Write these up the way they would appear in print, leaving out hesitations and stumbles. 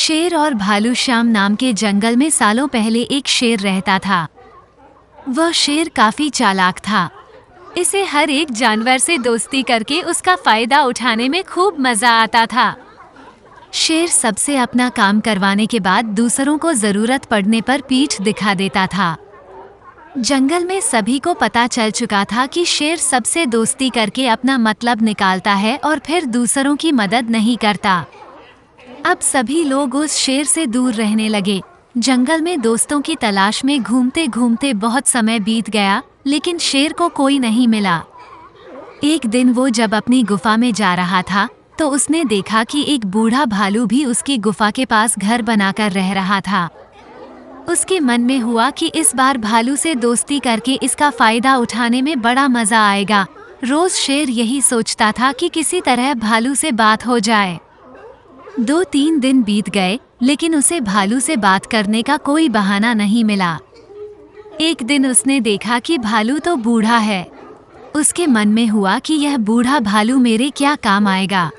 शेर और भालू श्याम नाम के जंगल में सालों पहले एक शेर रहता था। वह शेर काफी चालाक था। इसे हर एक जानवर से दोस्ती करके उसका फायदा उठाने में खूब मजा आता था। शेर सबसे अपना काम करवाने के बाद दूसरों को जरूरत पड़ने पर पीठ दिखा देता था। जंगल में सभी को पता चल चुका था कि शेर सबसे दोस्ती करके अपना मतलब निकालता है और फिर दूसरों की मदद नहीं करता। अब सभी लोग उस शेर से दूर रहने लगे। जंगल में दोस्तों की तलाश में घूमते घूमते बहुत समय बीत गया, लेकिन शेर को कोई नहीं मिला। एक दिन वो जब अपनी गुफा में जा रहा था तो उसने देखा कि एक बूढ़ा भालू भी उसकी गुफा के पास घर बनाकर रह रहा था। उसके मन में हुआ कि इस बार भालू से दोस्ती करके इसका फायदा उठाने में बड़ा मजा आएगा। रोज शेर यही सोचता था कि किसी तरह भालू से बात हो जाए। 2-3 दिन बीत गए, लेकिन उसे भालू से बात करने का कोई बहाना नहीं मिला। एक दिन उसने देखा कि भालू तो बूढ़ा है। उसके मन में हुआ कि यह बूढ़ा भालू मेरे क्या काम आएगा,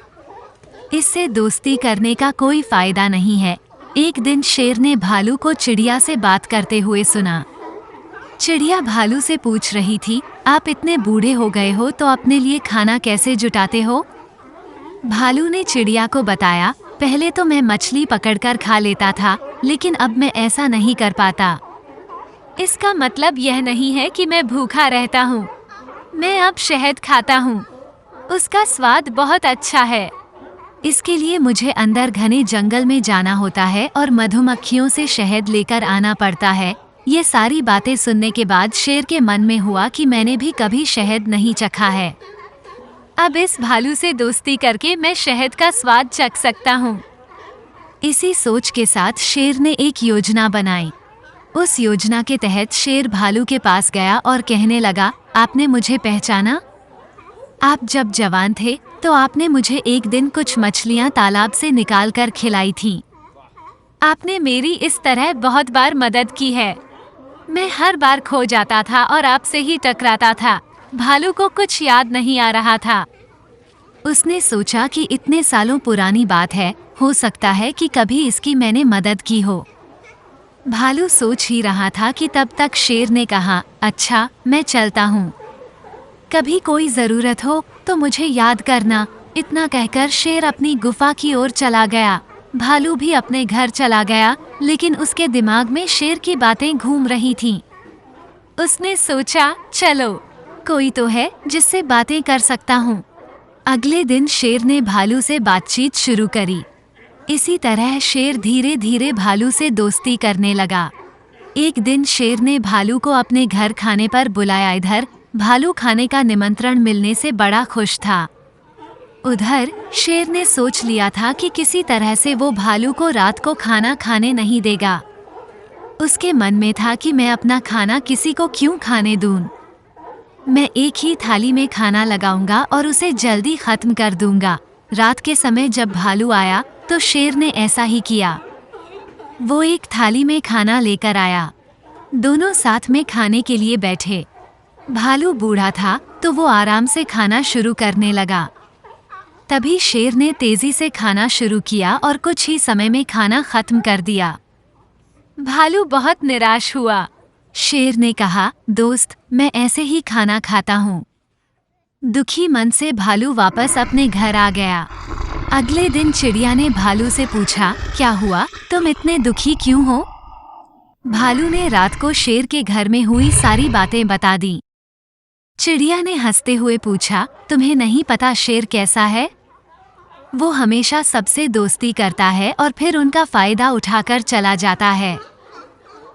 इससे दोस्ती करने का कोई फायदा नहीं है। एक दिन शेर ने भालू को चिड़िया से बात करते हुए सुना। चिड़िया भालू से पूछ रही थी, आप इतने बूढ़े हो गए हो तो अपने लिए खाना कैसे जुटाते हो? भालू ने चिड़िया को बताया, पहले तो मैं मछली पकड़कर खा लेता था, लेकिन अब मैं ऐसा नहीं कर पाता। इसका मतलब यह नहीं है कि मैं भूखा रहता हूँ। मैं अब शहद खाता हूँ। उसका स्वाद बहुत अच्छा है। इसके लिए मुझे अंदर घने जंगल में जाना होता है और मधुमक्खियों से शहद लेकर आना पड़ता है। ये सारी बातें सुनने के बाद शेर के मन में हुआ कि मैंने भी कभी शहद नहीं चखा है। अब इस भालू से दोस्ती करके मैं शहद का स्वाद चख सकता हूँ। इसी सोच के साथ शेर ने एक योजना बनाई। उस योजना के तहत शेर भालू के पास गया और कहने लगा, आपने मुझे पहचाना? आप जब जवान थे तो आपने मुझे एक दिन कुछ मछलियाँ तालाब से निकाल कर खिलाई थीं। आपने मेरी इस तरह बहुत बार मदद की है। मैं हर बार खो जाता था और आपसे ही टकराता था। भालू को कुछ याद नहीं आ रहा था। उसने सोचा कि इतने सालों पुरानी बात है, हो सकता है कि कभी इसकी मैंने मदद की हो। भालू सोच ही रहा था कि तब तक शेर ने कहा, अच्छा मैं चलता हूँ, कभी कोई जरूरत हो तो मुझे याद करना। इतना कहकर शेर अपनी गुफा की ओर चला गया। भालू भी अपने घर चला गया, लेकिन उसके दिमाग में शेर की बातें घूम रही थीं। उसने सोचा, चलो कोई तो है जिससे बातें कर सकता हूँ। अगले दिन शेर ने भालू से बातचीत शुरू करी। इसी तरह शेर धीरे धीरे भालू से दोस्ती करने लगा। एक दिन शेर ने भालू को अपने घर खाने पर बुलाया। इधर भालू खाने का निमंत्रण मिलने से बड़ा खुश था। उधर शेर ने सोच लिया था कि किसी तरह से वो भालू को रात को खाना खाने नहीं देगा। उसके मन में था कि मैं अपना खाना किसी को क्यों खाने दूं। मैं एक ही थाली में खाना लगाऊंगा और उसे जल्दी खत्म कर दूंगा। रात के समय जब भालू आया तो शेर ने ऐसा ही किया। वो एक थाली में खाना लेकर आया। दोनों साथ में खाने के लिए बैठे। भालू बूढ़ा था तो वो आराम से खाना शुरू करने लगा। तभी शेर ने तेजी से खाना शुरू किया और कुछ ही समय में खाना खत्म कर दिया। भालू बहुत निराश हुआ। शेर ने कहा, दोस्त मैं ऐसे ही खाना खाता हूँ। दुखी मन से भालू वापस अपने घर आ गया। अगले दिन चिड़िया ने भालू से पूछा, क्या हुआ, तुम इतने दुखी क्यों हो? भालू ने रात को शेर के घर में हुई सारी बातें बता दी। चिड़िया ने हंसते हुए पूछा, तुम्हें नहीं पता शेर कैसा है? वो हमेशा सबसे दोस्ती करता है और फिर उनका फायदा उठाकर चला जाता है।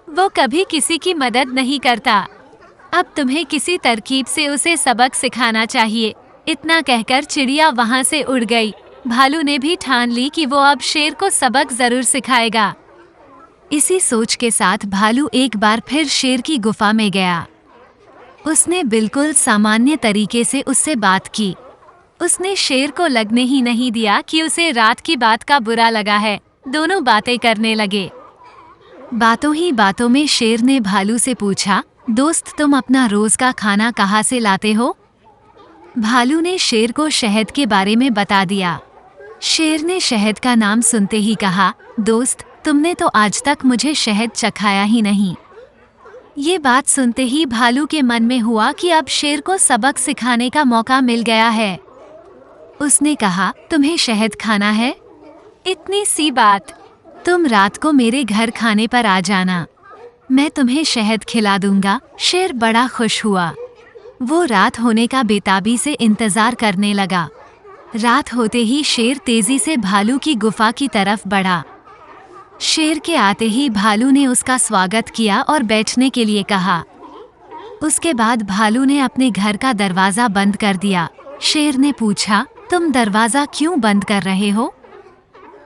वो कभी किसी की मदद नहीं करता। अब तुम्हें किसी तरकीब से उसे सबक सिखाना चाहिए। इतना कहकर चिड़िया वहां से उड़ गई। भालू ने भी ठान ली कि वो अब शेर को सबक जरूर सिखाएगा। इसी सोच के साथ भालू एक बार फिर शेर की गुफा में गया। उसने बिल्कुल सामान्य तरीके से उससे बात की। उसने शेर को लगने ही नहीं दिया कि उसे रात की बात का बुरा लगा है। दोनों बातें करने लगे। बातों ही बातों में शेर ने भालू से पूछा, दोस्त तुम अपना रोज का खाना कहाँ से लाते हो? भालू ने शेर को शहद के बारे में बता दिया। शेर ने शहद का नाम सुनते ही कहा, दोस्त, तुमने तो आज तक मुझे शहद चखाया ही नहीं। ये बात सुनते ही भालू के मन में हुआ कि अब शेर को सबक सिखाने का मौका मिल गया है। उसने कहा, तुम्हें शहद खाना है? इतनी सी बात, तुम रात को मेरे घर खाने पर आ जाना, मैं तुम्हें शहद खिला दूंगा। शेर बड़ा खुश हुआ। वो रात होने का बेताबी से इंतजार करने लगा। रात होते ही शेर तेजी से भालू की गुफा की तरफ बढ़ा। शेर के आते ही भालू ने उसका स्वागत किया और बैठने के लिए कहा। उसके बाद भालू ने अपने घर का दरवाजा बंद कर दिया। शेर ने पूछा, तुम दरवाजा क्यों बंद कर रहे हो?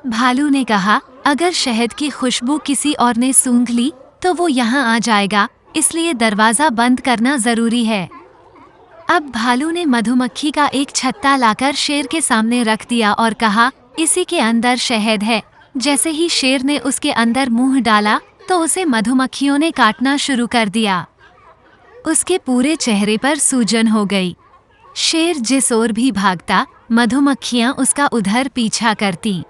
भालू ने कहा, अगर शहद की खुशबू किसी और ने सूंघ ली तो वो यहाँ आ जाएगा, इसलिए दरवाजा बंद करना जरूरी है। अब भालू ने मधुमक्खी का एक छत्ता लाकर शेर के सामने रख दिया और कहा, इसी के अंदर शहद है। जैसे ही शेर ने उसके अंदर मुंह डाला तो उसे मधुमक्खियों ने काटना शुरू कर दिया। उसके पूरे चेहरे पर सूजन हो गई। शेर जिस ओर भी भागता, मधुमक्खियां उसका उधर पीछा करती।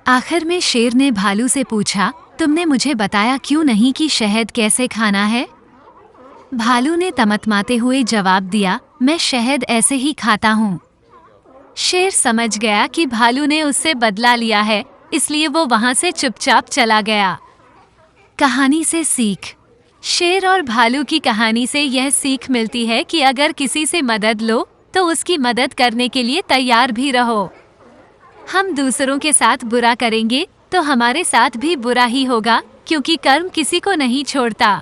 आखिर में शेर ने भालू से पूछा, तुमने मुझे बताया क्यों नहीं कि शहद कैसे खाना है? भालू ने तमतमाते हुए जवाब दिया, मैं शहद ऐसे ही खाता हूँ। शेर समझ गया कि भालू ने उससे बदला लिया है, इसलिए वो वहां से चुपचाप चला गया। कहानी से सीख। शेर और भालू की कहानी से यह सीख मिलती है कि अगर किसी से मदद लो तो उसकी मदद करने के लिए तैयार भी रहो। हम दूसरों के साथ बुरा करेंगे तो हमारे साथ भी बुरा ही होगा, क्योंकि कर्म किसी को नहीं छोड़ता।